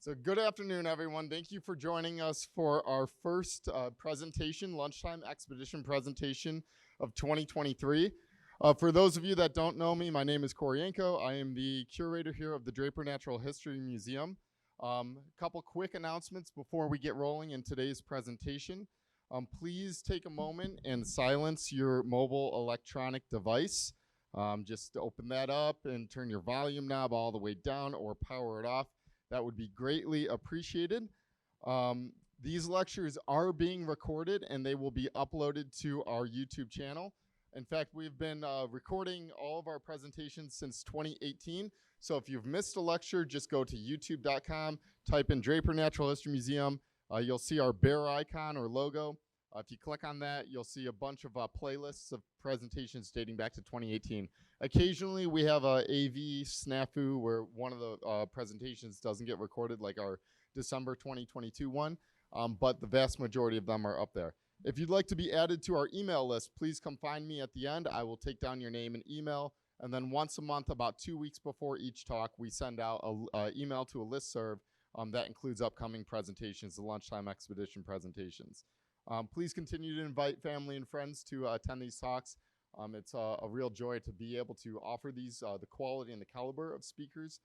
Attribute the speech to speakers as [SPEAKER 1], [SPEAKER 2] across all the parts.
[SPEAKER 1] So good afternoon, everyone. Thank you for joining us for our first presentation, lunchtime expedition presentation of 2023. For those of you that don't know me, my name is Koryenko. I am the curator here of the Draper Natural History Museum. A couple quick announcements before we get rolling in today's presentation. Please take a moment and silence your mobile electronic device. Just open that up and turn your volume knob all the way down or power it off. That would be greatly appreciated. These lectures are being recorded and they will be uploaded to our YouTube channel. In fact, we've been recording all of our presentations since 2018. So if you've missed a lecture, just go to youtube.com, type in Draper Natural History Museum. You'll see our bear icon or logo. If you click on that, you'll see a bunch of playlists of presentations dating back to 2018. Occasionally, we have a AV snafu where one of the presentations doesn't get recorded, like our December 2022 one, but the vast majority of them are up there. If you'd like to be added to our email list, please come find me at the end. I will take down your name and email, and then once a month, about 2 weeks before each talk, we send out an email to a listserv that includes upcoming presentations, the lunchtime expedition presentations. Please continue to invite family and friends to attend these talks. It's a real joy to be able to offer these, the quality and the caliber of speakers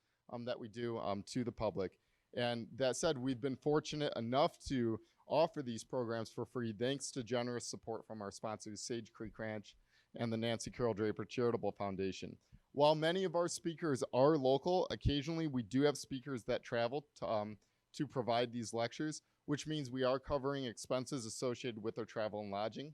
[SPEAKER 1] that we do to the public. And that said, we've been fortunate enough to offer these programs for free thanks to generous support from our sponsors, Sage Creek Ranch and the Nancy-Carroll Draper Charitable Foundation. While many of our speakers are local, occasionally we do have speakers that travel to provide these lectures, which means we are covering expenses associated with their travel and lodging.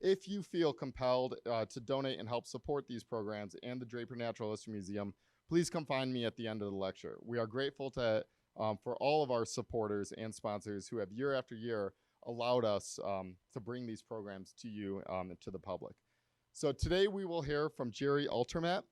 [SPEAKER 1] If you feel compelled to donate and help support these programs and the Draper Natural History Museum, please come find me at the end of the lecture. We are grateful to, for all of our supporters and sponsors who have year after year allowed us to bring these programs to you and to the public. So today we will hear from Jerry Altermatt.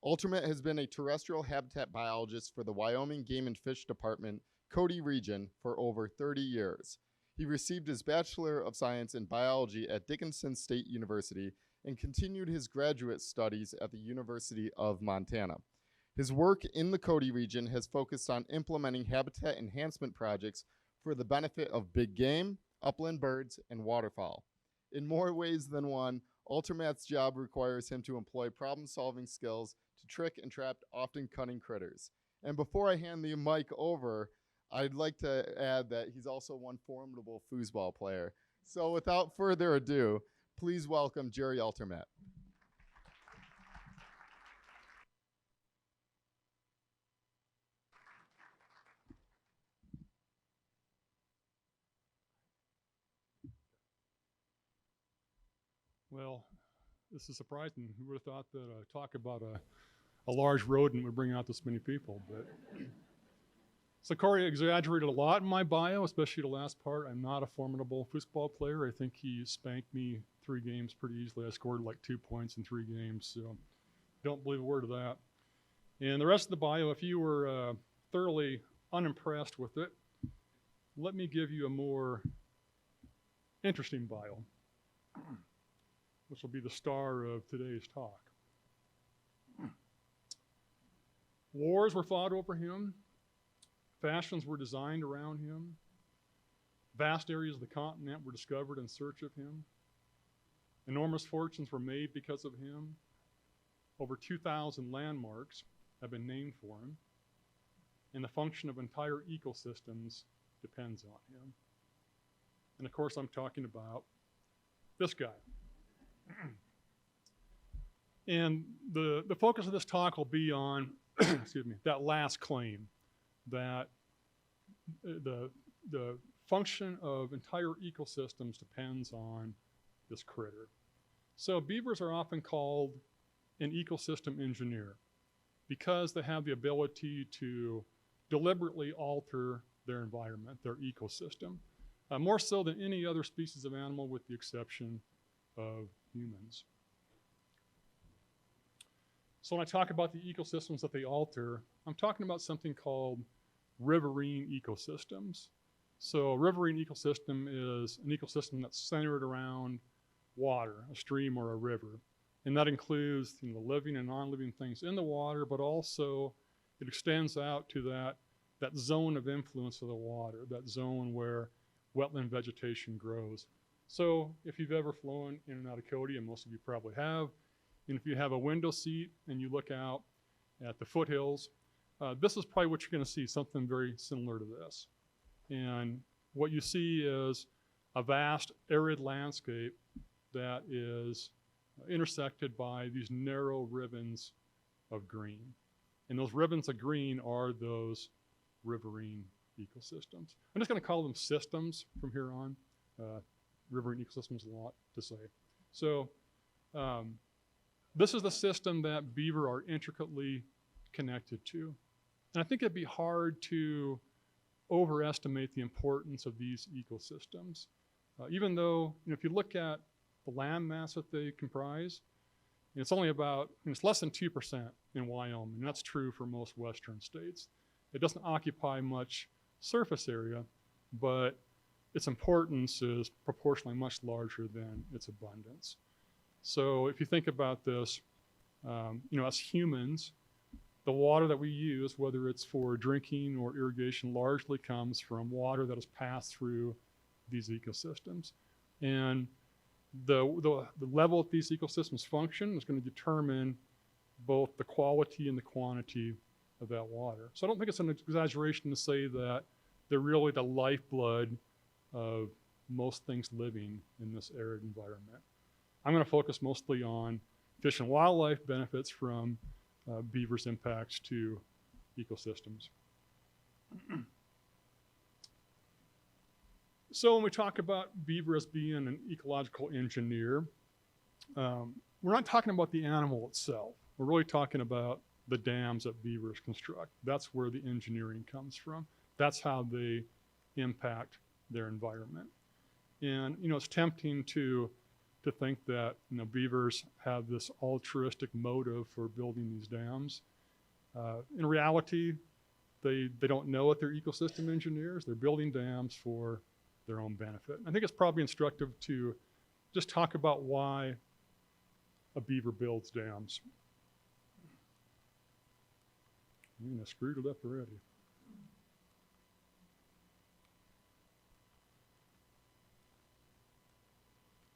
[SPEAKER 1] Altermatt has been a terrestrial habitat biologist for the Wyoming Game and Fish Department, Cody region, for over 30 years. He received his Bachelor of Science in Biology at Dickinson State University and continued his graduate studies at the University of Montana. His work in the Cody region has focused on implementing habitat enhancement projects for the benefit of big game, upland birds, and waterfowl. In more ways than one, Altermatt's job requires him to employ problem-solving skills to trick and trap often cunning critters. And before I hand the mic over, I'd like to add that he's also one formidable foosball player. So without further ado, please welcome Jerry Altermatt.
[SPEAKER 2] Well, this is surprising. Who would have thought that talk about a large rodent would bring out this many people? But so Corey exaggerated a lot in my bio, especially the last part. I'm not a formidable foosball player. I think he spanked me 3 games pretty easily. I scored like 2 points in 3 games, so don't believe a word of that. And the rest of the bio, if you were thoroughly unimpressed with it, let me give you a more interesting bio, which will be the star of today's talk. Wars were fought over him. Fashions were designed around him. Vast areas of the continent were discovered in search of him. Enormous fortunes were made because of him. Over 2,000 landmarks have been named for him. And the function of entire ecosystems depends on him. And of course, I'm talking about this guy. And the focus of this talk will be on, excuse me, that last claim, that the function of entire ecosystems depends on this critter. So beavers are often called an ecosystem engineer because they have the ability to deliberately alter their environment, their ecosystem, more so than any other species of animal with the exception of humans. So when I talk about the ecosystems that they alter, I'm talking about something called riverine ecosystems. So a riverine ecosystem is an ecosystem that's centered around water, a stream or a river. And that includes the living and non-living things in the water, but also it extends out to that that zone of influence of the water, that zone where wetland vegetation grows. So if you've ever flown in and out of Cody, and most of you probably have, and if you have a window seat and you look out at the foothills, this is probably what you're going to see, something very similar to this. And what you see is a vast arid landscape that is intersected by these narrow ribbons of green. And those ribbons of green are those riverine ecosystems. I'm just going to call them systems from here on. Riverine ecosystems, a lot to say. So this is the system that beaver are intricately connected to. And I think it'd be hard to overestimate the importance of these ecosystems. Even though, if you look at the land mass that they comprise, it's only about, it's less than 2% in Wyoming, and that's true for most western states. It doesn't occupy much surface area, but its importance is proportionally much larger than its abundance. So if you think about this, as humans, the water that we use, whether it's for drinking or irrigation, largely comes from water that has passed through these ecosystems. And the level that these ecosystems function is going to determine both the quality and the quantity of that water. So I don't think it's an exaggeration to say that they're really the lifeblood of most things living in this arid environment. I'm going to focus mostly on fish and wildlife benefits from beavers' impacts to ecosystems. So when we talk about beaver as being an ecological engineer, we're not talking about the animal itself. We're really talking about the dams that beavers construct. That's where the engineering comes from. That's how they impact their environment. And it's tempting to think that beavers have this altruistic motive for building these dams. In reality, they don't know it. They're ecosystem engineers. They're building dams for their own benefit. I think it's probably instructive to just talk about why a beaver builds dams. I screwed it up already.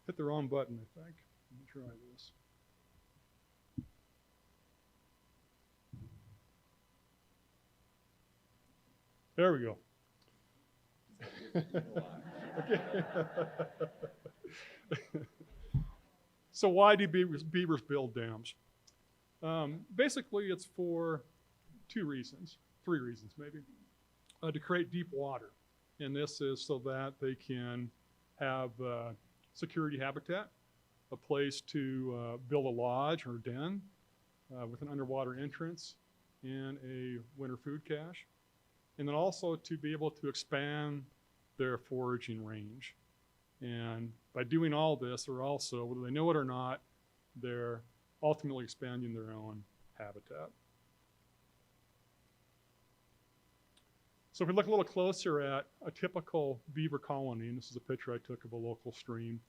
[SPEAKER 2] Hit the wrong button, I think. Let me try this. There we go. So why do beavers build dams? Basically, it's for three reasons maybe. To create deep water. And this is so that they can have security habitat, a place to build a lodge or den with an underwater entrance and a winter food cache. And then also to be able to expand their foraging range. And by doing all this, they're also, whether they know it or not, they're ultimately expanding their own habitat. So if we look a little closer at a typical beaver colony, and this is a picture I took of a local stream.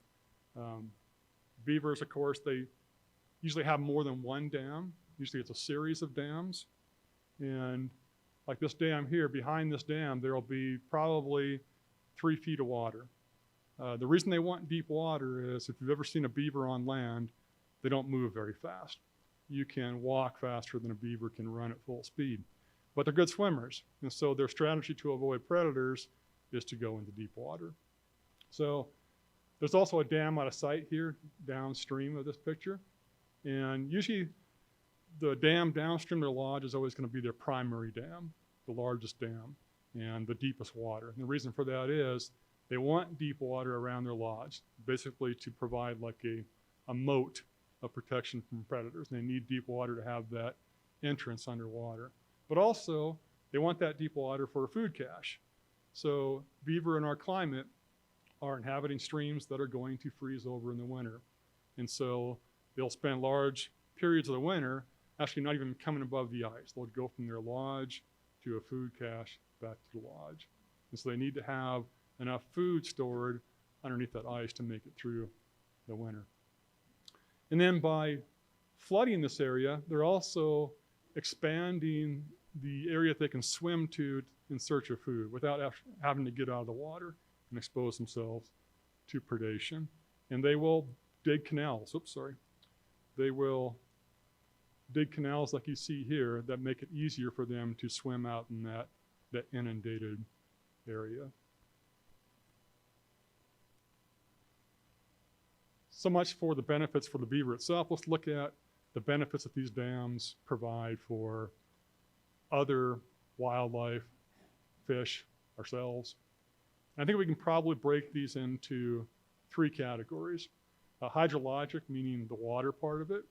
[SPEAKER 2] Beavers, of course, they usually have more than one dam. Usually it's a series of dams. And like this dam here, behind this dam, there will be probably 3 feet of water. The reason they want deep water is if you've ever seen a beaver on land, they don't move very fast. You can walk faster than a beaver can run at full speed. But they're good swimmers. And so their strategy to avoid predators is to go into deep water. So there's also a dam out of sight here downstream of this picture. And usually the dam downstream of their lodge is always going to be their primary dam, the largest dam, and the deepest water. And the reason for that is they want deep water around their lodge, basically to provide like a moat of protection from predators. And they need deep water to have that entrance underwater. But also, they want that deep water for a food cache. So beaver in our climate are inhabiting streams that are going to freeze over in the winter. And so they'll spend large periods of the winter actually not even coming above the ice. They'll go from their lodge to a food cache back to the lodge. And so they need to have enough food stored underneath that ice to make it through the winter. And then by flooding this area, they're also expanding the area that they can swim to in search of food without having to get out of the water and expose themselves to predation. And they will dig canals. They will dig canals like you see here that make it easier for them to swim out in that inundated area. So much for the benefits for the beaver itself. Let's look at the benefits that these dams provide for other wildlife, fish, ourselves. And I think we can probably break these into 3 categories. Hydrologic, meaning the water part of it.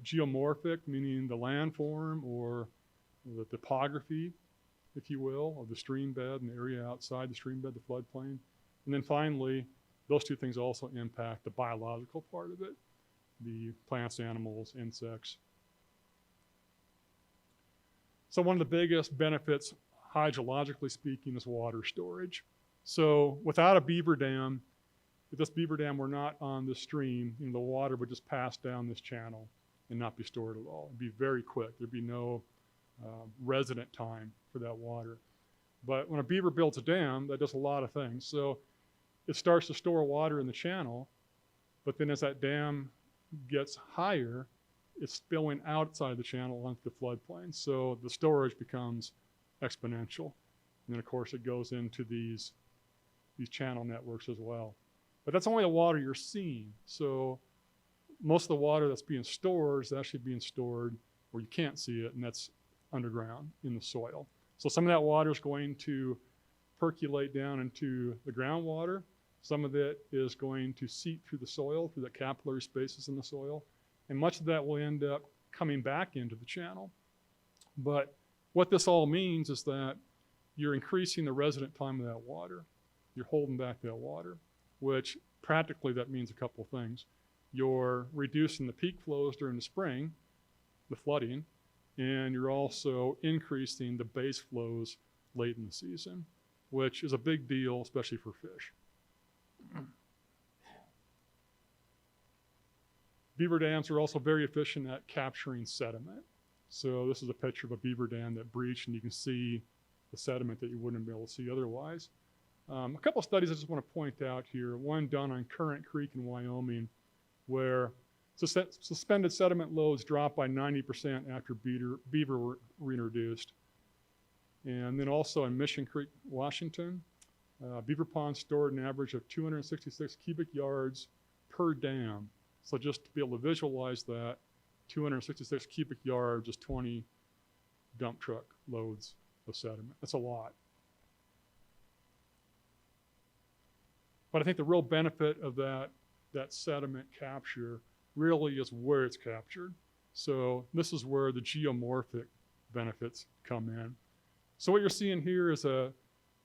[SPEAKER 2] Geomorphic, meaning the landform or the topography, if you will, of the stream bed and the area outside the stream bed, the floodplain. And then finally, those 2 things also impact the biological part of it, the plants, animals, insects. So one of the biggest benefits, hydrologically speaking, is water storage. So without a beaver dam, if this beaver dam were not on the stream, the water would just pass down this channel and not be stored at all. It'd be very quick. There'd be no resident time for that water. But when a beaver builds a dam, that does a lot of things. So it starts to store water in the channel, but then as that dam gets higher, it's spilling outside the channel onto the floodplain. So the storage becomes exponential. And then of course it goes into these channel networks as well. But that's only the water you're seeing. So most of the water that's being stored is actually being stored where you can't see it, and that's underground in the soil. So some of that water is going to percolate down into the groundwater. Some of it is going to seep through the soil, through the capillary spaces in the soil. And much of that will end up coming back into the channel. But what this all means is that you're increasing the resident time of that water. You're holding back that water, which practically that means a couple things. You're reducing the peak flows during the spring, the flooding, and you're also increasing the base flows late in the season, which is a big deal, especially for fish. Beaver dams are also very efficient at capturing sediment. So this is a picture of a beaver dam that breached, and you can see the sediment that you wouldn't be able to see otherwise. A couple of studies I just want to point out here. One done on Current Creek in Wyoming, where suspended sediment loads dropped by 90% after beaver were reintroduced. And then also in Mission Creek, Washington, beaver ponds stored an average of 266 cubic yards per dam. So just to be able to visualize that, 266 cubic yards is 20 dump truck loads of sediment. That's a lot. But I think the real benefit of that sediment capture really is where it's captured. So this is where the geomorphic benefits come in. So what you're seeing here is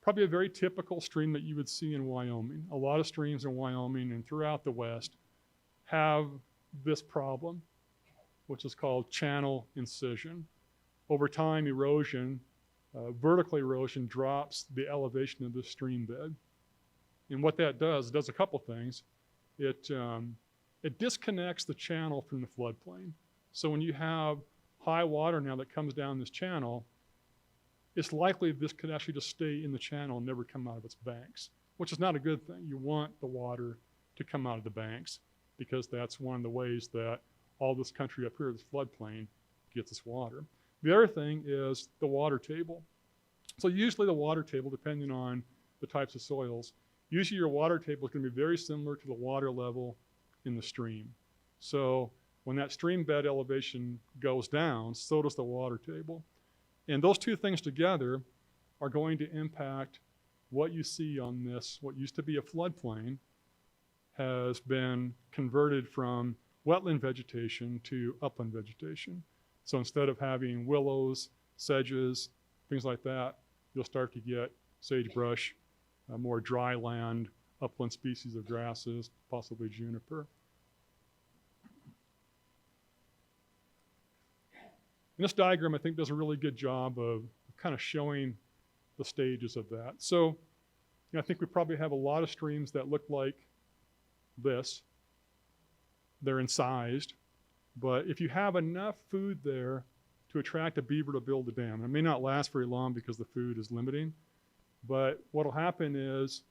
[SPEAKER 2] probably a very typical stream that you would see in Wyoming. A lot of streams in Wyoming and throughout the West have this problem, which is called channel incision. Over time, erosion, vertical erosion drops the elevation of the stream bed. And what that does, it does a couple things. It disconnects the channel from the floodplain. So when you have high water now that comes down this channel, it's likely this could actually just stay in the channel and never come out of its banks, which is not a good thing. You want the water to come out of the banks because that's one of the ways that all this country up here, this floodplain, gets its water. The other thing is the water table. So usually the water table, depending on the types of soils, usually your water table is going to be very similar to the water level in the stream. So when that stream bed elevation goes down, so does the water table. And those 2 things together are going to impact what you see on this, what used to be a floodplain, has been converted from wetland vegetation to upland vegetation. So instead of having willows, sedges, things like that, you'll start to get sagebrush, more dry land, upland species of grasses, possibly juniper. And this diagram, I think, does a really good job of kind of showing the stages of that. So I think we probably have a lot of streams that look like this. They're incised, but if you have enough food there to attract a beaver to build the dam. And it may not last very long because the food is limiting, but what will happen is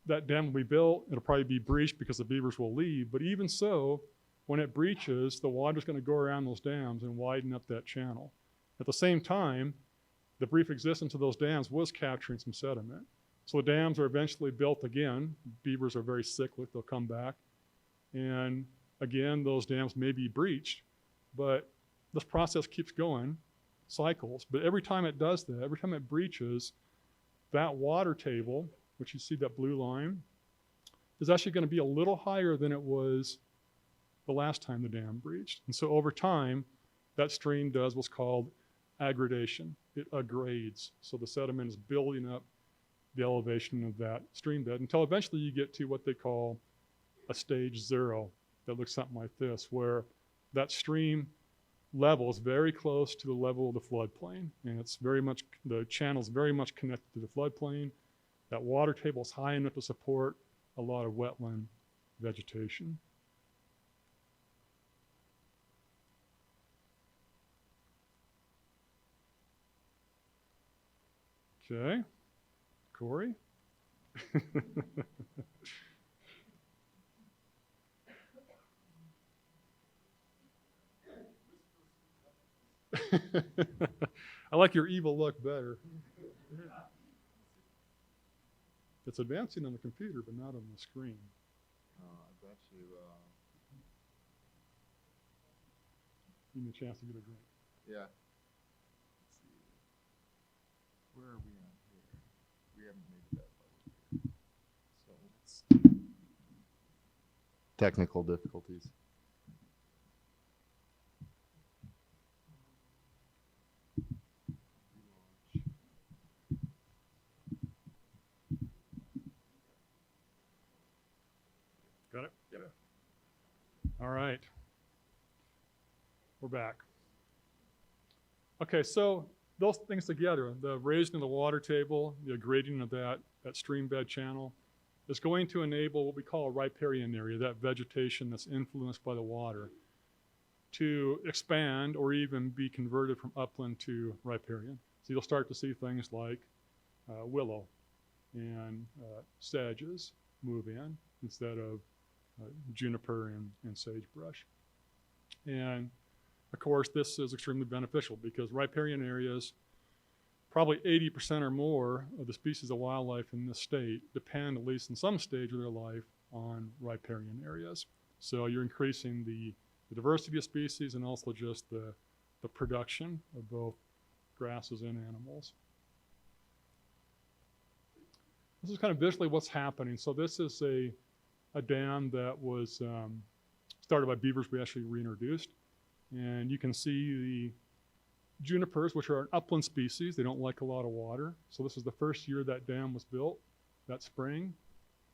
[SPEAKER 2] that dam will be built, it'll probably be breached because the beavers will leave, but even so, when it breaches, the water's going to go around those dams and widen up that channel. At the same time, the brief existence of those dams was capturing some sediment. So the dams are eventually built again. Beavers are very cyclic, they'll come back. And again, those dams may be breached, but this process keeps going, cycles. But every time it does that, every time it breaches, that water table, which you see that blue line, is actually going to be a little higher than it was the last time the dam breached. And so over time, that stream does what's called aggradation. It aggrades. So the sediment is building up the elevation of that stream bed until eventually you get to what they call a stage 0 that looks something like this, where that stream level is very close to the level of the floodplain, and it's very much, the channel is very much connected to the floodplain. That water table is high enough to support a lot of wetland vegetation. Okay, Corey? I like your evil look better. It's advancing on the computer, but not on the screen.
[SPEAKER 1] I bet you.
[SPEAKER 2] Give me a chance to get a drink.
[SPEAKER 1] Yeah. Let's see. Where are we on here? We haven't made it that far here. So let's. Technical difficulties.
[SPEAKER 2] Got it? Yep. All right. We're back. Okay, so those things together, the raising of the water table, the grading of that stream bed channel, is going to enable what we call a riparian area, that vegetation that's influenced by the water, to expand or even be converted from upland to riparian. So you'll start to see things like willow and sedges move in instead of juniper and sagebrush. And of course, this is extremely beneficial because riparian areas, probably 80% or more of the species of wildlife in this state depend, at least in some stage of their life, on riparian areas. So you're increasing the diversity of species and also just the production of both grasses and animals. This is kind of visually what's happening. So this is a dam that was started by beavers we actually reintroduced. And you can see the junipers, which are an upland species. They don't like a lot of water. So this is the first year that dam was built, that spring.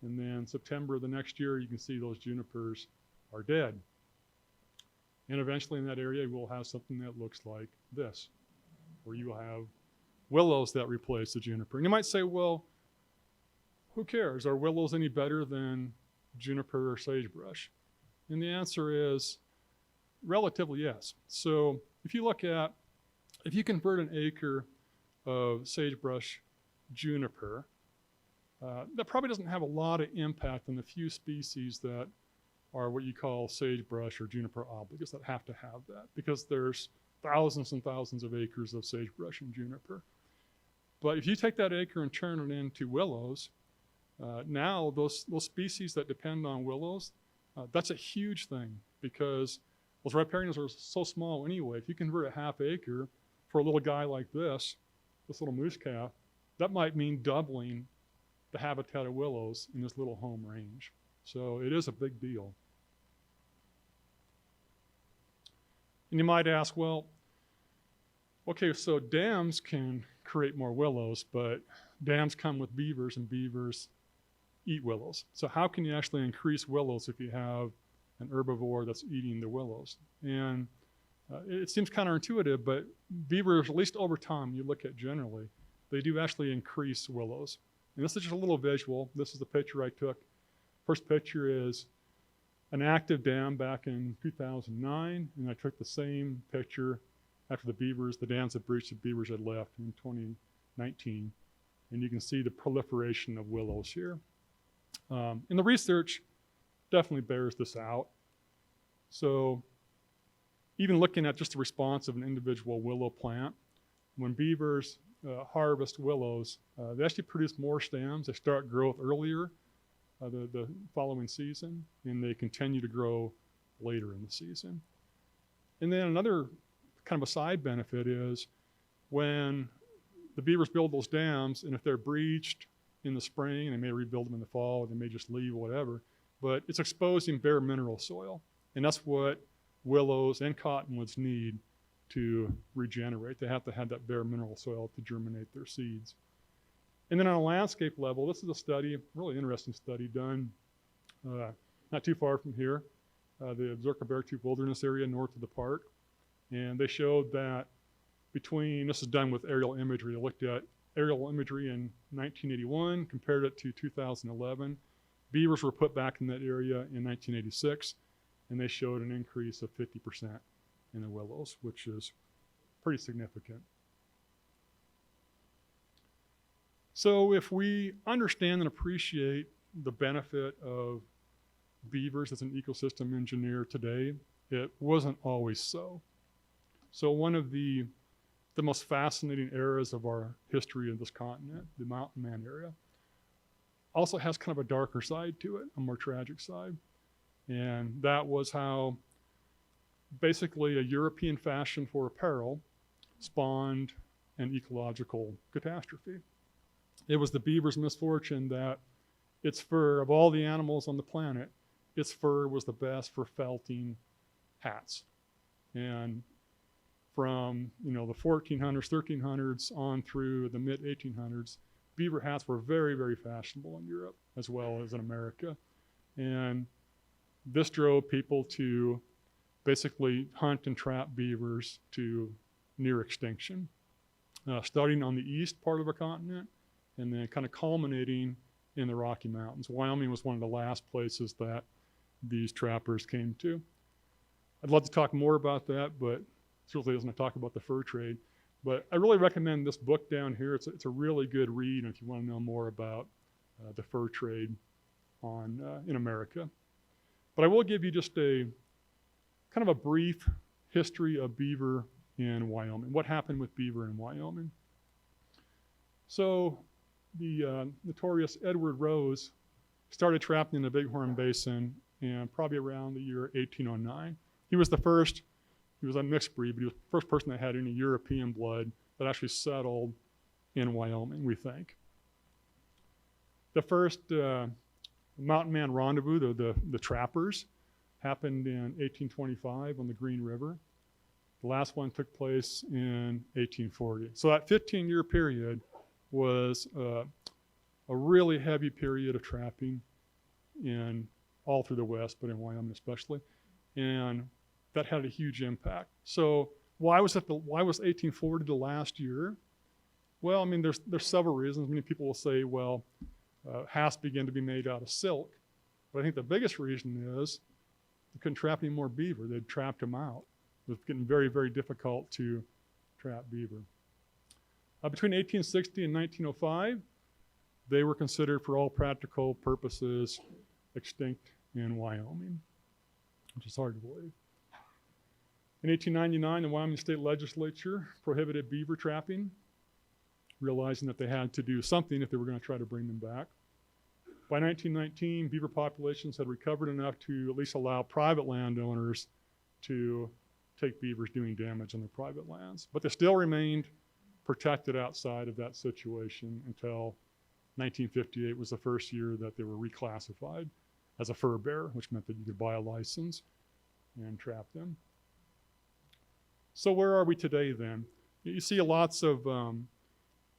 [SPEAKER 2] And then September of the next year, you can see those junipers are dead. And eventually in that area, we'll have something that looks like this, where you will have willows that replace the juniper. And you might say, well, who cares? Are willows any better than juniper or sagebrush? And the answer is relatively yes. So if you look at, if you convert an acre of sagebrush juniper, that probably doesn't have a lot of impact on the few species that are what you call sagebrush or juniper obligates that have to have that, because there's thousands and thousands of acres of sagebrush and juniper. But if you take that acre and turn it into willows, now those species that depend on willows, that's a huge thing, because those riparians are so small anyway. If you convert a half acre for a little guy like this little moose calf, that might mean doubling the habitat of willows in this little home range. So it is a big deal. And you might ask, well, okay, so dams can create more willows, but dams come with beavers and beavers eat willows. So how can you actually increase willows if you have an herbivore that's eating the willows? And it seems counterintuitive, but beavers, at least over time, you look at generally, they do actually increase willows. And this is just a little visual. This is the picture I took. First picture is an active dam back in 2009, and I took the same picture after the dams that breached, the beavers had left in 2019. And you can see the proliferation of willows here. And the research definitely bears this out. So even looking at just the response of an individual willow plant, when beavers harvest willows, they actually produce more stems. They start growth earlier the following season, and they continue to grow later in the season. And then another kind of a side benefit is when the beavers build those dams, and if they're breached in the spring, and they may rebuild them in the fall, or they may just leave, whatever, but it's exposing bare mineral soil. And that's what willows and cottonwoods need to regenerate. They have to have that bare mineral soil to germinate their seeds. And then on a landscape level, this is a study, a really interesting study done not too far from here, the Zurcher-Beartooth Wilderness area north of the park. And they showed that this is done with aerial imagery. They looked at aerial imagery in 1981, compared it to 2011. Beavers were put back in that area in 1986, and they showed an increase of 50% in the willows, which is pretty significant. So if we understand and appreciate the benefit of beavers as an ecosystem engineer today, it wasn't always so. So one of the most fascinating eras of our history of this continent, the mountain man area, also has kind of a darker side to it, a more tragic side. And that was how basically a European fashion for apparel spawned an ecological catastrophe. It was the beaver's misfortune that its fur, of all the animals on the planet, its fur was the best for felting hats. And from the 1400s, 1300s on through the mid 1800s, beaver hats were very, very fashionable in Europe as well as in America. And this drove people to basically hunt and trap beavers to near extinction, starting on the east part of the continent and then kind of culminating in the Rocky Mountains. Wyoming was one of the last places that these trappers came to. I'd love to talk more about that, but certainly doesn't talk about the fur trade. But I really recommend this book down here. It's a really good read if you want to know more about the fur trade in America. But I will give you just a kind of a brief history of beaver in Wyoming. What happened with beaver in Wyoming? So the notorious Edward Rose started trapping in the Bighorn Basin and probably around the year 1809. He was a mixed breed, but he was the first person that had any European blood that actually settled in Wyoming, we think. The first mountain man rendezvous, the trappers, happened in 1825 on the Green River. The last one took place in 1840. So that 15-year period was a really heavy period of trapping all through the West, but in Wyoming especially. And that had a huge impact. So why was 1840 the last year? Well, I mean, there's several reasons. Many people will say, well, hats began to be made out of silk. But I think the biggest reason is they couldn't trap any more beaver. They'd trapped them out. It was getting very, very difficult to trap beaver. Between 1860 and 1905, they were considered for all practical purposes extinct in Wyoming, which is hard to believe. In 1899, the Wyoming State Legislature prohibited beaver trapping, realizing that they had to do something if they were going to try to bring them back. By 1919, beaver populations had recovered enough to at least allow private landowners to take beavers doing damage on their private lands. But they still remained protected outside of that situation until 1958 was the first year that they were reclassified as a fur bearer, which meant that you could buy a license and trap them. So where are we today then? You see lots of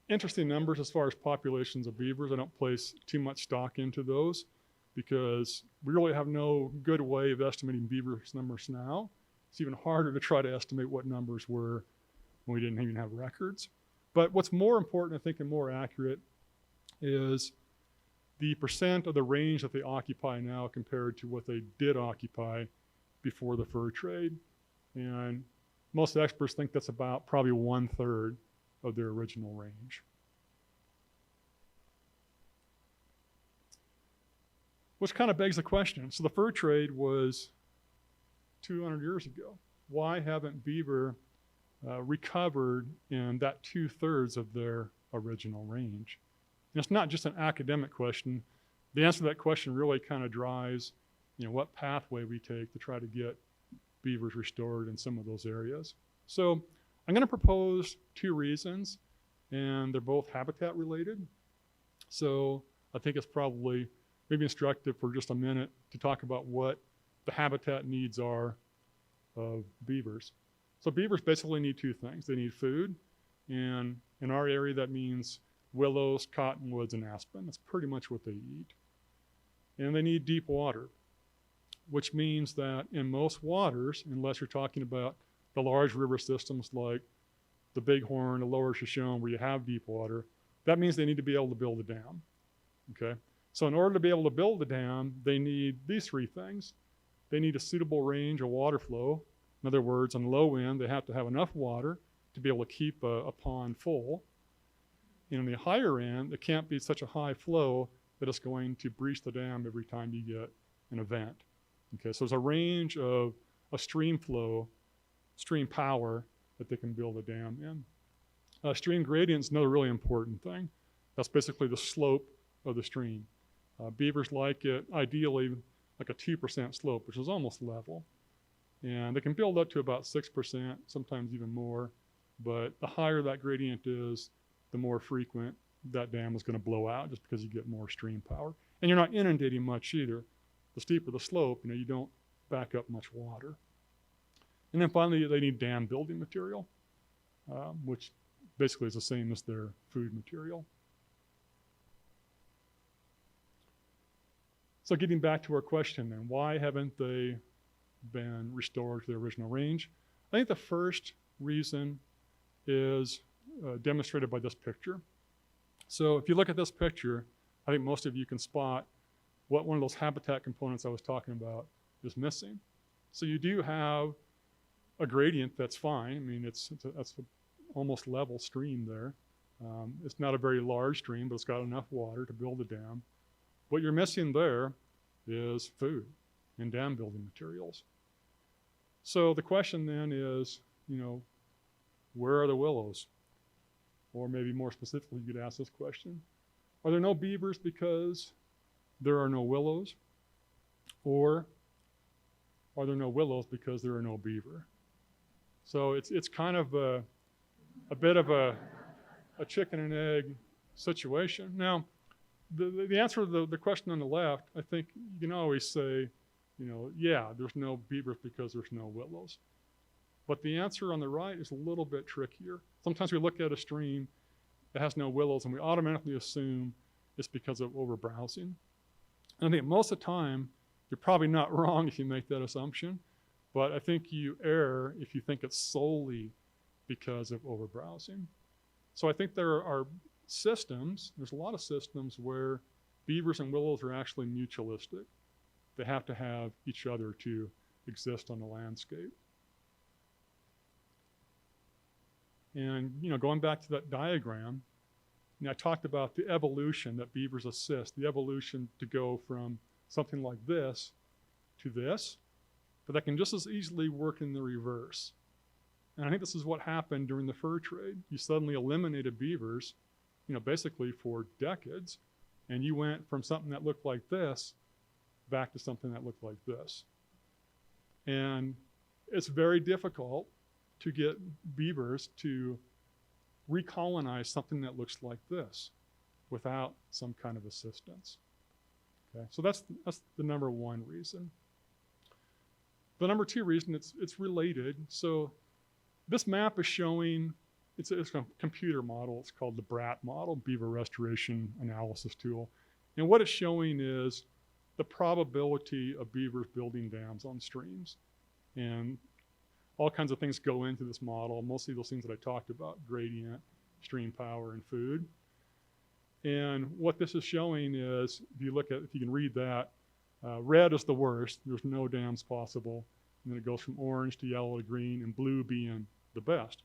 [SPEAKER 2] interesting numbers as far as populations of beavers. I don't place too much stock into those because we really have no good way of estimating beaver numbers now. It's even harder to try to estimate what numbers were when we didn't even have records. But what's more important, I think, and more accurate is the percent of the range that they occupy now compared to what they did occupy before the fur trade. And most experts think that's about probably 1/3 of their original range. Which kind of begs the question. So the fur trade was 200 years ago. Why haven't beaver recovered in that 2/3 of their original range? And it's not just an academic question. The answer to that question really kind of drives, what pathway we take to try to get beavers restored in some of those areas. So I'm going to propose 2 reasons, and they're both habitat related. So I think it's probably maybe instructive for just a minute to talk about what the habitat needs are of beavers. So beavers basically need 2 things. They need food, and in our area that means willows, cottonwoods, and aspen. That's pretty much what they eat. And they need deep water, which means that in most waters, unless you're talking about the large river systems like the Bighorn, the Lower Shoshone, where you have deep water, that means they need to be able to build a dam, okay? So in order to be able to build a dam, they need these 3 things. They need a suitable range of water flow. In other words, on the low end, they have to have enough water to be able to keep a pond full. And on the higher end, it can't be such a high flow that it's going to breach the dam every time you get an event. Okay, so there's a range of a stream flow, stream power that they can build a dam in. Stream gradient is another really important thing. That's basically the slope of the stream. Beavers like it ideally like a 2% slope, which is almost level. And they can build up to about 6%, sometimes even more. But the higher that gradient is, the more frequent that dam is going to blow out just because you get more stream power. And you're not inundating much either. The steeper the slope, you don't back up much water. And then finally, they need dam building material, which basically is the same as their food material. So getting back to our question then, why haven't they been restored to their original range? I think the first reason is demonstrated by this picture. So if you look at this picture, I think most of you can spot what one of those habitat components I was talking about is missing. So you do have a gradient that's fine. I mean, that's an almost level stream there. It's not a very large stream, but it's got enough water to build a dam. What you're missing there is food and dam building materials. So the question then is, where are the willows? Or maybe more specifically, you could ask this question. Are there no beavers because there are no willows? Or are there no willows because there are no beaver? So it's kind of a bit of a chicken and egg situation. Now, the answer to the question on the left, I think you can always say, yeah, there's no beavers because there's no willows. But the answer on the right is a little bit trickier. Sometimes we look at a stream that has no willows and we automatically assume it's because of overbrowsing. And I think most of the time, you're probably not wrong if you make that assumption, but I think you err if you think it's solely because of overbrowsing. So I think there are systems, there's a lot of systems where beavers and willows are actually mutualistic. They have to have each other to exist on the landscape. And going back to that diagram, I talked about the evolution that beavers assist, the evolution to go from something like this to this, but that can just as easily work in the reverse. And I think this is what happened during the fur trade. You suddenly eliminated beavers, basically for decades, and you went from something that looked like this back to something that looked like this. And it's very difficult to get beavers to recolonize something that looks like this without some kind of assistance. Okay, so that's the number 1 reason. The number 2 reason, it's related. So this map is showing, it's a computer model. It's called the BRAT model, Beaver Restoration Analysis Tool. And what it's showing is the probability of beavers building dams on streams. And all kinds of things go into this model, mostly those things that I talked about, gradient, stream power, and food. And what this is showing is, if you can read that, red is the worst, there's no dams possible. and then it goes from orange to yellow to green, and blue being the best.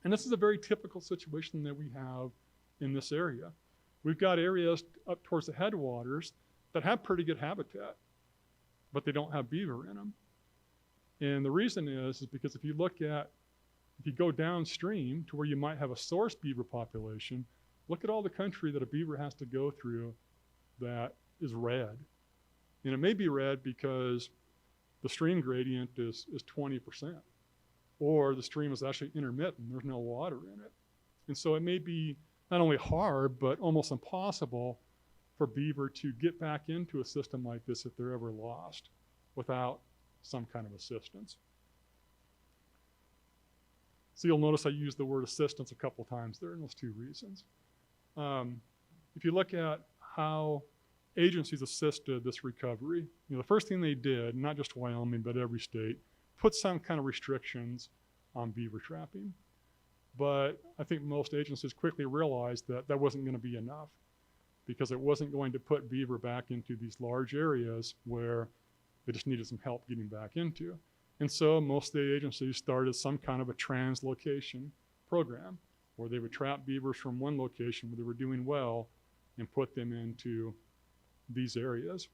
[SPEAKER 2] And this is a very typical situation that we have in this area. We've got areas up towards the headwaters that have pretty good habitat, but they don't have beaver in them. And the reason is because if you go downstream to where you might have a source beaver population, look at all the country that a beaver has to go through that is red. And it may be red because the stream gradient is 20%, or the stream is actually intermittent, there's no water in it. And so it may be not only hard, but almost impossible for beaver to get back into a system like this if they're ever lost without some kind of assistance. So you'll notice I used the word assistance a couple times there, and those two reasons. If you look at how agencies assisted this recovery, the first thing they did, not just Wyoming, but every state, put some kind of restrictions on beaver trapping. But I think most agencies quickly realized that that wasn't going to be enough, because it wasn't going to put beaver back into these large areas where they just needed some help getting back into. And so most of the agencies started some kind of a translocation program where they would trap beavers from one location where they were doing well and put them into these areas.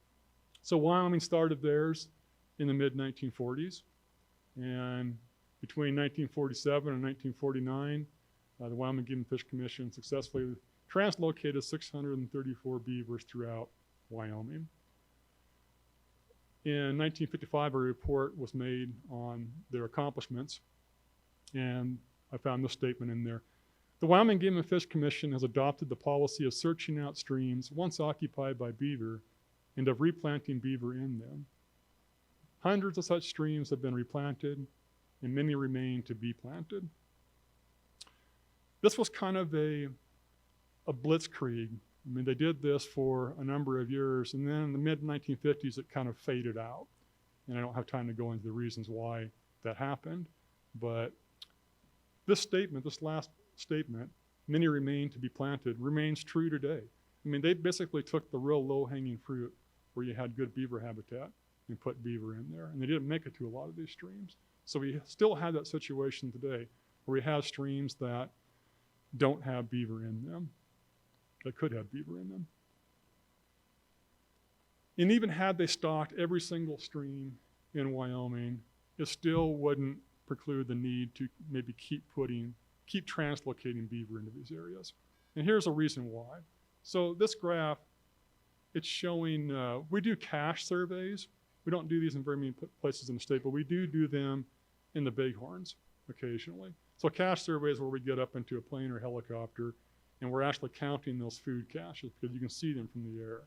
[SPEAKER 2] So Wyoming started theirs in the mid-1940s, and between 1947 and 1949, the Wyoming Game and Fish Commission successfully translocated 634 beavers throughout Wyoming. In 1955, a report was made on their accomplishments, and I found this statement in there. The Wyoming Game and Fish Commission has adopted the policy of searching out streams once occupied by beaver and of replanting beaver in them. Hundreds of such streams have been replanted, and many remain to be planted. This was kind of a blitzkrieg. I mean, they did this for a number of years, and then in the mid-1950s, it kind of faded out. And I don't have time to go into the reasons why that happened, but this statement, this last statement, many remain to be planted, remains true today. I mean, they basically took the real low-hanging fruit where you had good beaver habitat and put beaver in there, and they didn't make it to a lot of these streams. So we still have that situation today where we have streams that don't have beaver in them, that could have beaver in them. And even had they stocked every single stream in Wyoming, it still wouldn't preclude the need to maybe keep translocating beaver into these areas. And here's a reason why. So this graph, it's showing, we do cache surveys. We don't do these in very many places in the state, but we do them in the Bighorns occasionally. So cache survey is where we get up into a plane or helicopter, and we're actually counting those food caches because you can see them from the air.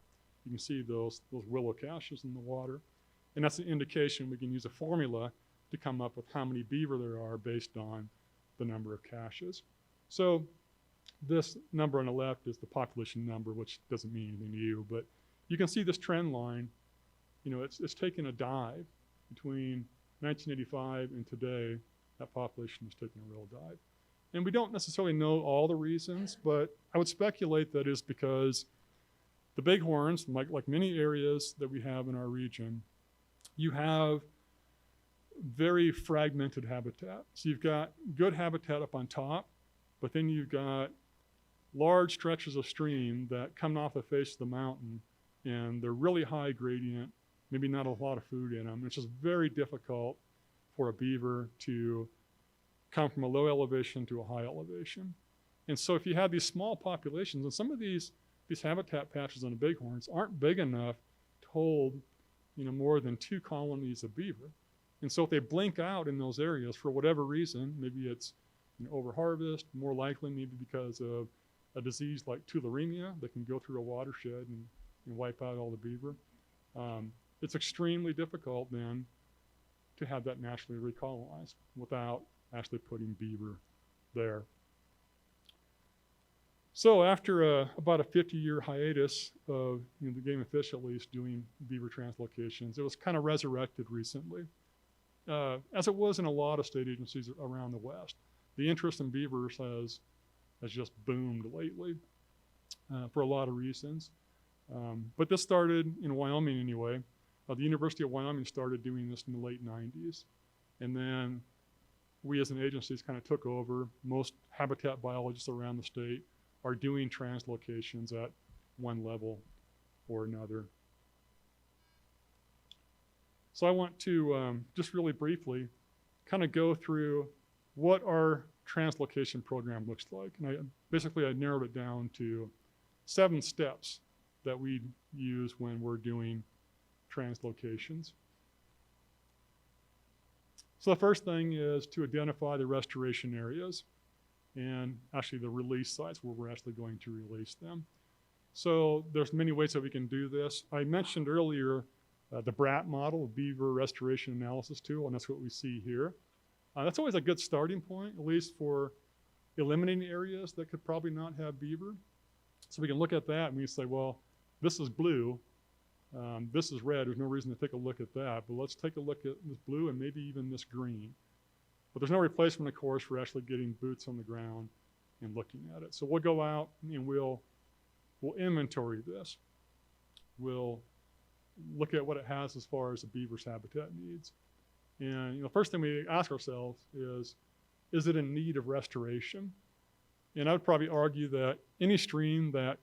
[SPEAKER 2] You can see those willow caches in the water. And that's an indication we can use a formula to come up with how many beaver there are based on the number of caches. So this number on the left is the population number, which doesn't mean anything to you, but you can see this trend line. You know, it's taken a dive between 1985 and today. That population has taken a real dive. And we don't necessarily know all the reasons, but I would speculate that is because the bighorns, like many areas that we have in our region, you have very fragmented habitat. So you've got good habitat up on top, but then you've got large stretches of stream that come off the face of the mountain, and they're really high gradient, maybe not a lot of food in them. It's just very difficult for a beaver to come from a low elevation to a high elevation. And so if you have these small populations, and some of these habitat patches on the bighorns aren't big enough to hold, more than 2 colonies of beaver. And so if they blink out in those areas for whatever reason, maybe it's overharvest, more likely maybe because of a disease like tularemia that can go through a watershed and wipe out all the beaver. It's extremely difficult then to have that naturally recolonized without actually putting beaver there. So after about a 50-year hiatus of the Game and Fish at least doing beaver translocations, it was kind of resurrected recently, as it was in a lot of state agencies around the West. The interest in beavers has just boomed lately for a lot of reasons. But this started in Wyoming anyway. The University of Wyoming started doing this in the late 90s. And then we as an agency kind of took over. Most habitat biologists around the state are doing translocations at one level or another. So I want to just really briefly kind of go through what our translocation program looks like. And I narrowed it down to 7 steps that we use when we're doing translocations. So the first thing is to identify the restoration areas and actually the release sites where we're actually going to release them. So there's many ways that we can do this. I mentioned earlier the BRAT model, Beaver Restoration Analysis Tool, and that's what we see here. That's always a good starting point, at least for eliminating areas that could probably not have beaver. So we can look at that and we say, well, this is blue, this is red. There's no reason to take a look at that, but let's take a look at this blue and maybe even this green. But there's no replacement, of course, for actually getting boots on the ground and looking at it. So we'll go out and we'll inventory this. We'll look at what it has as far as the beaver's habitat needs. And the first thing we ask ourselves is it in need of restoration? And I would probably argue that any stream that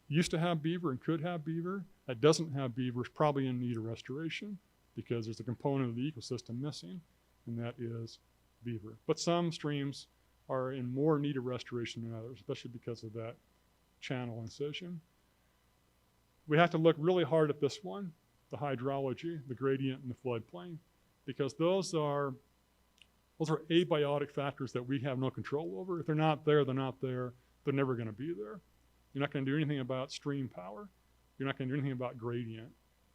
[SPEAKER 2] used to have beaver and could have beaver, that doesn't have beaver, is probably in need of restoration because there's a component of the ecosystem missing, and that is beaver. But some streams are in more need of restoration than others, especially because of that channel incision. We have to look really hard at this one, the hydrology, the gradient, and the floodplain, because those are abiotic factors that we have no control over. If they're not there, they're not there. They're never going to be there. You're not going to do anything about stream power. You're not going to do anything about gradient,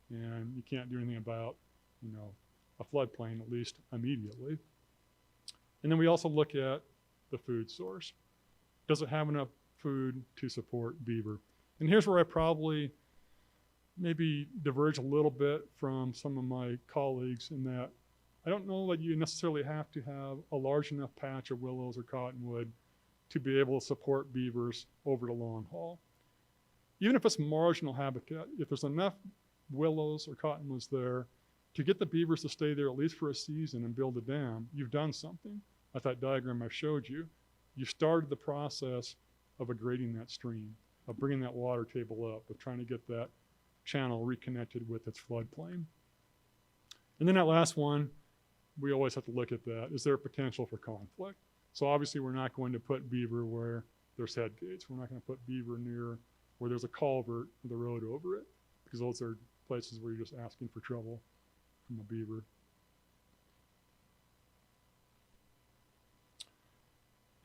[SPEAKER 2] and you can't do anything about, a floodplain, at least immediately. And then we also look at the food source. Does it have enough food to support beaver? And here's where I probably maybe diverge a little bit from some of my colleagues in that I don't know that you necessarily have to have a large enough patch of willows or cottonwood to be able to support beavers over the long haul. Even if it's marginal habitat, if there's enough willows or cottonwoods there to get the beavers to stay there at least for a season and build a dam, you've done something. Like that diagram I showed you, you started the process of aggrading that stream, of bringing that water table up, of trying to get that channel reconnected with its floodplain. And then that last one, we always have to look at that. Is there a potential for conflict? So obviously we're not going to put beaver where there's head gates. We're not going to put beaver near where there's a culvert with a road over it, because those are places where you're just asking for trouble from a beaver.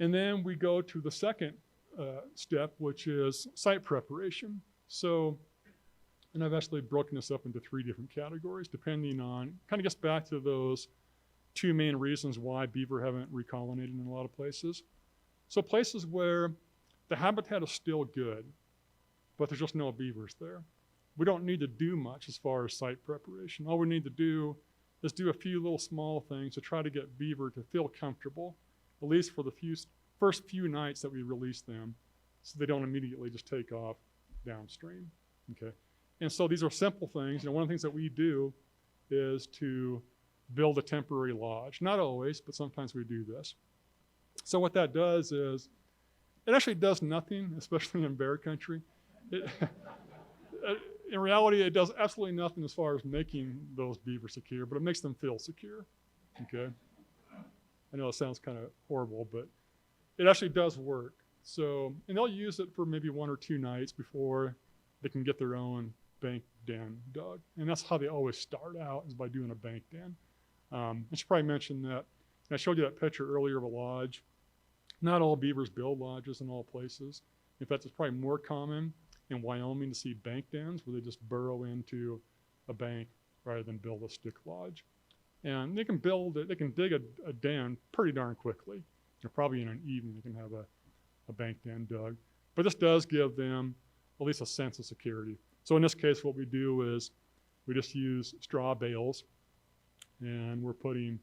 [SPEAKER 2] And then we go to the second step, which is site preparation. So, and I've actually broken this up into 3 different categories, depending on, kind of gets back to those 2 main reasons why beaver haven't recolonized in a lot of places. So places where the habitat is still good, but there's just no beavers there. We don't need to do much as far as site preparation. All we need to do is do a few little small things to try to get beaver to feel comfortable, at least for the first few nights that we release them, so they don't immediately just take off downstream, okay? And so these are simple things. One of the things that we do is to build a temporary lodge. Not always, but sometimes we do this. So what that does is, it actually does nothing, especially in bear country. In reality, it does absolutely nothing as far as making those beaver secure, but it makes them feel secure, okay? I know it sounds kind of horrible, but it actually does work. So, and they'll use it for maybe 1 or 2 nights before they can get their own bank den dug. And that's how they always start out, is by doing a bank den. I should probably mention that, and I showed you that picture earlier of a lodge. Not all beavers build lodges in all places. In fact, it's probably more common in Wyoming to see bank dens where they just burrow into a bank rather than build a stick lodge. And they can build it, they can dig a den pretty darn quickly. Probably in an evening they can have a bank den dug. But this does give them at least a sense of security. So in this case, what we do is we just use straw bales, and we're putting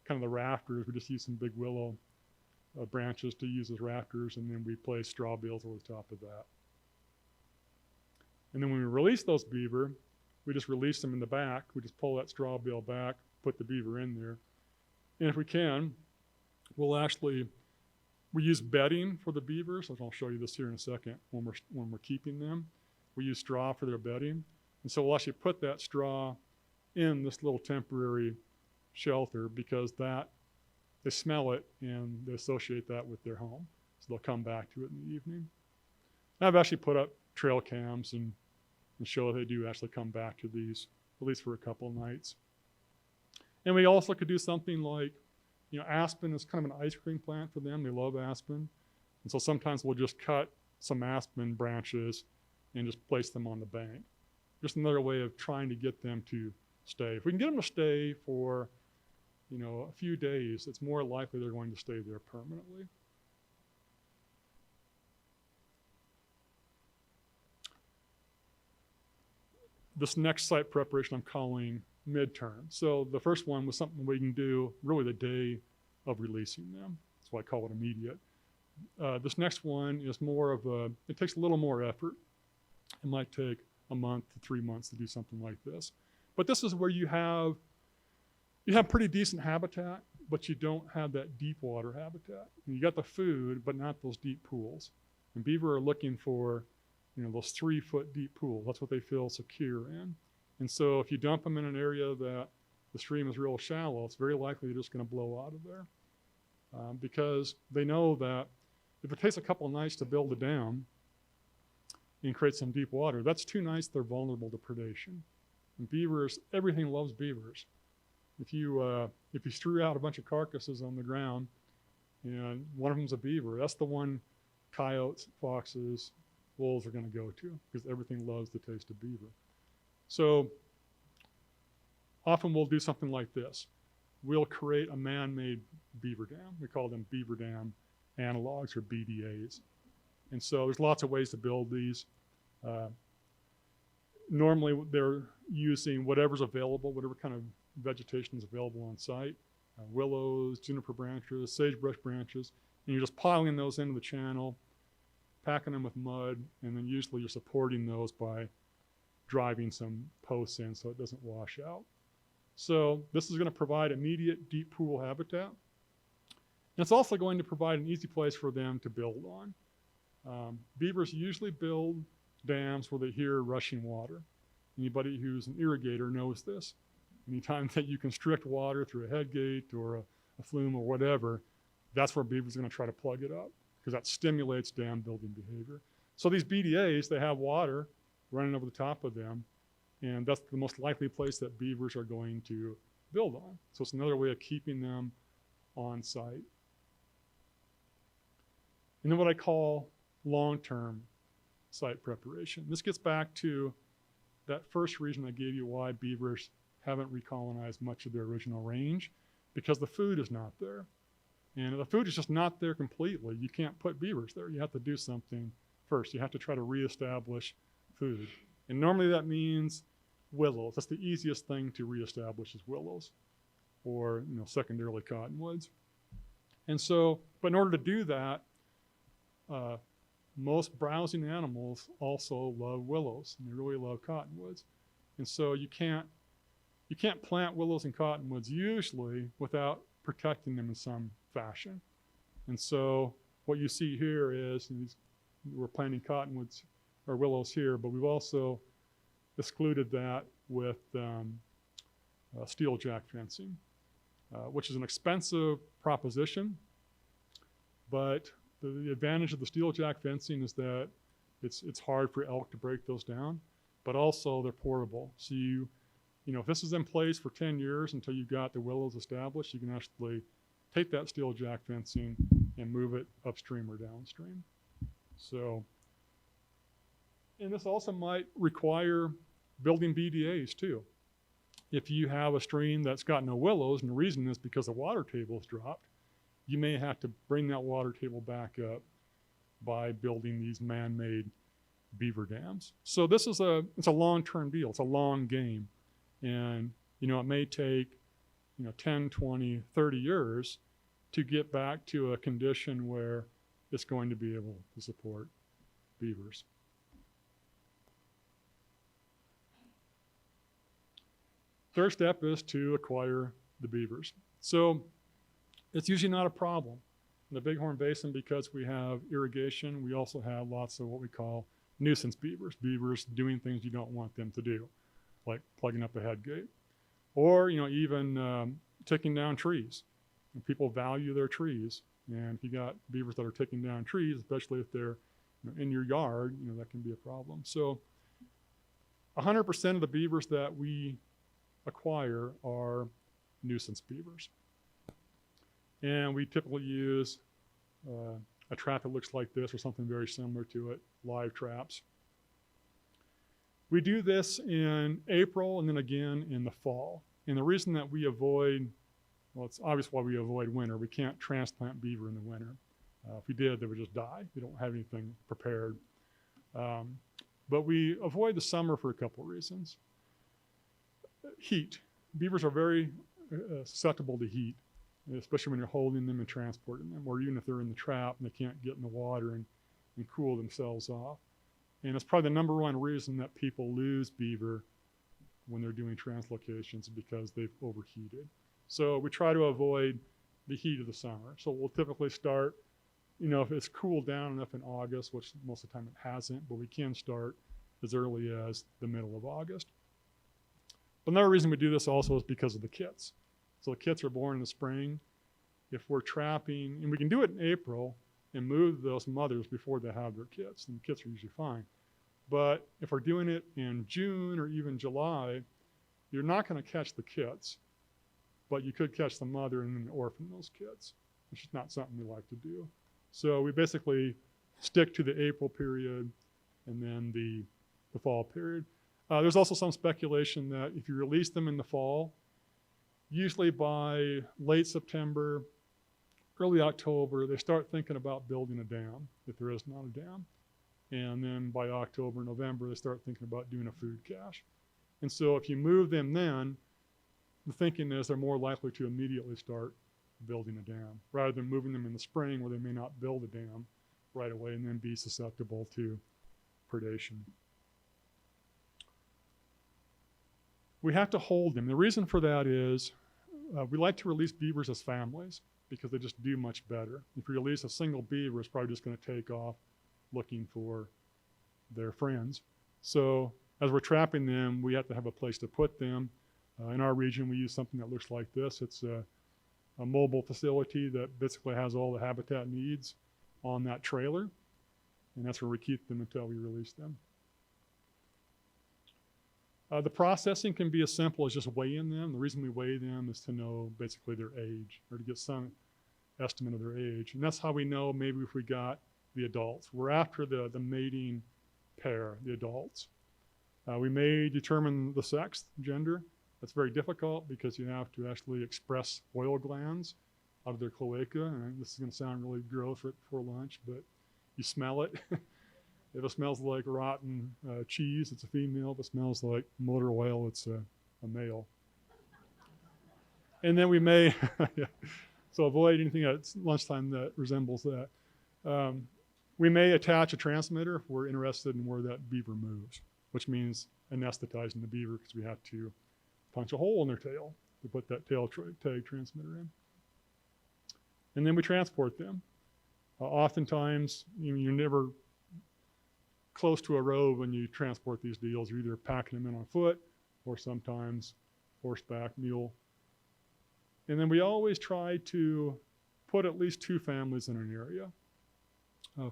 [SPEAKER 2] kind of the rafters. We just use some big willow branches to use as rafters, and then we place straw bales over the top of that. And then when we release those beaver, we just release them in the back. We just pull that straw bale back, put the beaver in there. And if we can, we use bedding for the beavers. I'll show you this here in a second when we're keeping them. We use straw for their bedding. And so we'll actually put that straw in this little temporary shelter because they smell it and they associate that with their home. So they'll come back to it in the evening. I've actually put up trail cams and show that they do actually come back to these, at least for a couple of nights. And we also could do something like, aspen is kind of an ice cream plant for them. They love aspen. And so sometimes we'll just cut some aspen branches and just place them on the bank. Just another way of trying to get them to stay. If we can get them to stay for, a few days, it's more likely they're going to stay there permanently. This next site preparation I'm calling midterm. So the first one was something we can do really the day of releasing them. That's why I call it immediate. This next one is more of it takes a little more effort. It might take a month to 3 months to do something like this. But this is where you have pretty decent habitat, but you don't have that deep water habitat. And you got the food, but not those deep pools. And beaver are looking for, those 3-foot deep pools. That's what they feel secure in. And so if you dump them in an area that the stream is real shallow, it's very likely they're just going to blow out of there. Because they know that if it takes a couple of nights to build a dam and create some deep water, that's 2 nights they're vulnerable to predation. And beavers, everything loves beavers. If you strew out a bunch of carcasses on the ground and one of them's a beaver, that's the one coyotes, foxes, wolves are going to go to because everything loves the taste of beaver. So often we'll do something like this. We'll create a man-made beaver dam. We call them beaver dam analogs or BDAs. And so there's lots of ways to build these. Normally they're using whatever's available, whatever kind of vegetation is available on site. Willows, juniper branches, sagebrush branches, and you're just piling those into the channel, packing them with mud, and then usually you're supporting those by driving some posts in so it doesn't wash out. So this is going to provide immediate deep pool habitat. And it's also going to provide an easy place for them to build on. Beavers usually build dams where they hear rushing water. Anybody who's an irrigator knows this. Anytime that you constrict water through a head gate or a flume or whatever, that's where beavers are going to try to plug it up because that stimulates dam building behavior. So these BDAs, they have water running over the top of them, and that's the most likely place that beavers are going to build on. So it's another way of keeping them on site. And then what I call long-term site preparation. This gets back to that first reason I gave you why beavers haven't recolonized much of their original range, because the food is not there. And if the food is just not there completely, you can't put beavers there. You have to do something first. You have to try to reestablish food. And normally that means willows. That's the easiest thing to reestablish is willows or secondarily cottonwoods. And so, but in order to do that, most browsing animals also love willows, and they really love cottonwoods. And so you can't plant willows and cottonwoods usually without protecting them in some fashion. And so what you see here is we're planting cottonwoods or willows here, but we've also excluded that with steel jack fencing, which is an expensive proposition. But the advantage of the steel jack fencing is that it's hard for elk to break those down, but also they're portable. So if this is in place for 10 years until you've got the willows established, you can actually take that steel jack fencing and move it upstream or downstream. So, and this also might require building BDAs too. If you have a stream that's got no willows, and the reason is because the water table has dropped, you may have to bring that water table back up by building these man-made beaver dams. So this is it's a long-term deal. It's a long game. And, it may take, 10, 20, 30 years to get back to a condition where it's going to be able to support beavers. Third step is to acquire the beavers. So it's usually not a problem. In the Bighorn Basin, because we have irrigation, we also have lots of what we call nuisance beavers, beavers doing things you don't want them to do, like plugging up a head gate, or even taking down trees. And people value their trees, and if you got beavers that are taking down trees, especially if they're in your yard, that can be a problem. So 100% of the beavers that we acquire are nuisance beavers. And we typically use a trap that looks like this or something very similar to it, live traps. We do this in April and then again in the fall. And the reason that we avoid, well, it's obvious why we avoid winter. We can't transplant beaver in the winter. If we did, they would just die. We don't have anything prepared. But we avoid the summer for a couple of reasons. Heat. Beavers are very susceptible to heat, especially when you're holding them and transporting them, or even if they're in the trap and they can't get in the water and cool themselves off. And it's probably the number one reason that people lose beaver when they're doing translocations, because they've overheated. So we try to avoid the heat of the summer. So we'll typically start, if it's cooled down enough in August, which most of the time it hasn't, but we can start as early as the middle of August. But another reason we do this also is because of the kits. So the kits are born in the spring. If we're trapping, and we can do it in April and move those mothers before they have their kits, and the kits are usually fine. But if we're doing it in June or even July, you're not going to catch the kits, but you could catch the mother and then orphan those kits, which is not something we like to do. So we basically stick to the April period and then the fall period. There's also some speculation that if you release them in the fall, usually by late September, early October, they start thinking about building a dam, if there is not a dam. And then by October, November, they start thinking about doing a food cache. And so if you move them then, the thinking is they're more likely to immediately start building a dam, rather than moving them in the spring where they may not build a dam right away and then be susceptible to predation. We have to hold them. The reason for that is we like to release beavers as families because they just do much better. If you release a single beaver, it's probably just going to take off looking for their friends. So as we're trapping them, we have to have a place to put them. In our region, we use something that looks like this. It's a mobile facility that basically has all the habitat needs on that trailer. And that's where we keep them until we release them. The processing can be as simple as just weighing them. The reason we weigh them is to know basically their age, or to get some estimate of their age. And that's how we know maybe if we got the adults. We're after the mating pair, the adults. We may determine the sex, gender. That's very difficult because you have to actually express oil glands out of their cloaca. And this is going to sound really gross right before lunch, but you smell it. If it smells like rotten cheese, it's a female. If it smells like motor oil, it's a male. And then we may, so avoid anything at lunchtime that resembles that. We may attach a transmitter if we're interested in where that beaver moves, which means anesthetizing the beaver because we have to punch a hole in their tail to put that tail tag transmitter in. And then we transport them. Oftentimes, you're never close to a road when you transport these deals. You're either packing them in on foot or sometimes horseback, mule. And then we always try to put at least 2 families in an area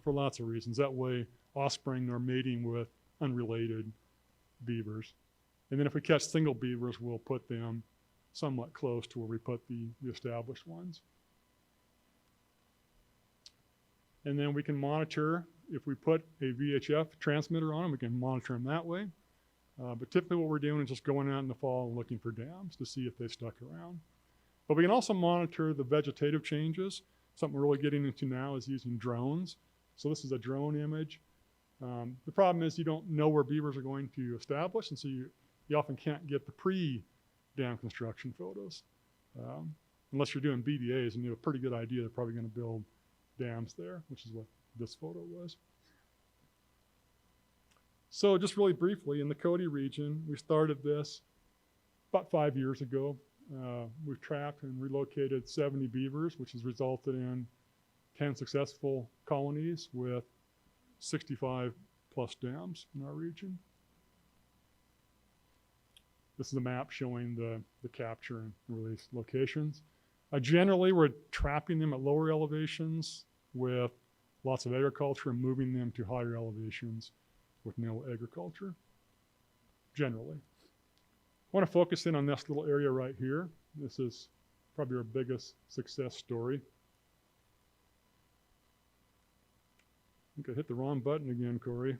[SPEAKER 2] for lots of reasons. That way, offspring are mating with unrelated beavers. And then if we catch single beavers, we'll put them somewhat close to where we put the established ones. And then we can monitor. If we put a VHF transmitter on them, we can monitor them that way. But typically what we're doing is just going out in the fall and looking for dams to see if they stuck around. But we can also monitor the vegetative changes. Something we're really getting into now is using drones. So this is a drone image. The problem is you don't know where beavers are going to establish, and so you often can't get the pre-dam construction photos. Unless you're doing BDAs and you have a pretty good idea they're probably going to build dams there, which is what this photo was. So just really briefly, in the Cody region, we started this about 5 years ago. We've trapped and relocated 70 beavers, which has resulted in 10 successful colonies with 65 plus dams in our region. This is a map showing the capture and release locations. Generally, we're trapping them at lower elevations with lots of agriculture and moving them to higher elevations with no agriculture, generally. I want to focus in on this little area right here. This is probably our biggest success story. I think I hit the wrong button again, Corey.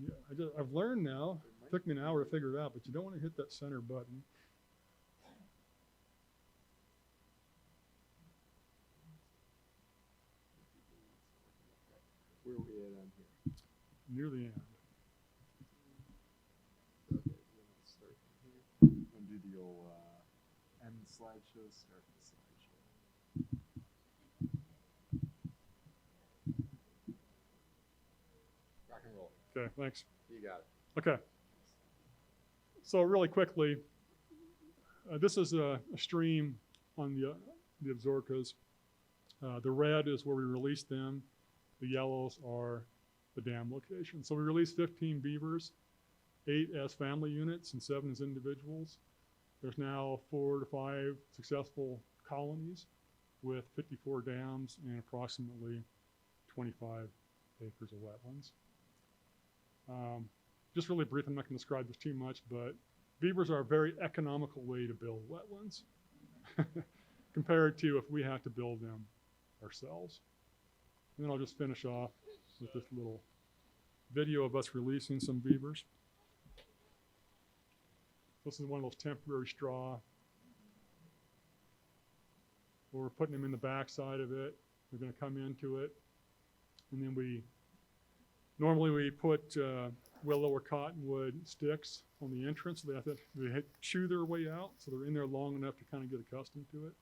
[SPEAKER 2] Yeah, I've learned now. It took me an hour to figure it out, but you don't want to hit that center button.
[SPEAKER 1] Where are we at on here?
[SPEAKER 2] Near the end.
[SPEAKER 1] Okay, we're gonna start from here. I'm gonna do the old end slideshow, start the slideshow. Rock and roll.
[SPEAKER 2] Okay, thanks.
[SPEAKER 1] You got it.
[SPEAKER 2] Okay. So really quickly, this is a stream on the Absarokas. The red is where we release them. The yellows are the dam location. So we released 15 beavers, 8 as family units and 7 as individuals. There's now 4 to 5 successful colonies with 54 dams and approximately 25 acres of wetlands. Just really brief, I'm not going to describe this too much, but beavers are a very economical way to build wetlands compared to if we had to build them ourselves. And then I'll just finish off with this little video of us releasing some beavers. This is one of those temporary straw. We're putting them in the backside of it. They're going to come into it. And then normally we put willow or cottonwood sticks on the entrance. So they chew their way out, so they're in there long enough to kind of get accustomed to it.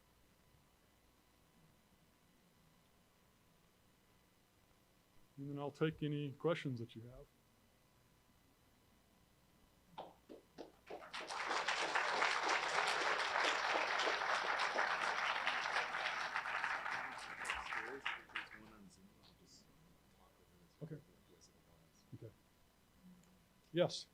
[SPEAKER 2] And then I'll take any questions that you have. Okay. Okay. Yes.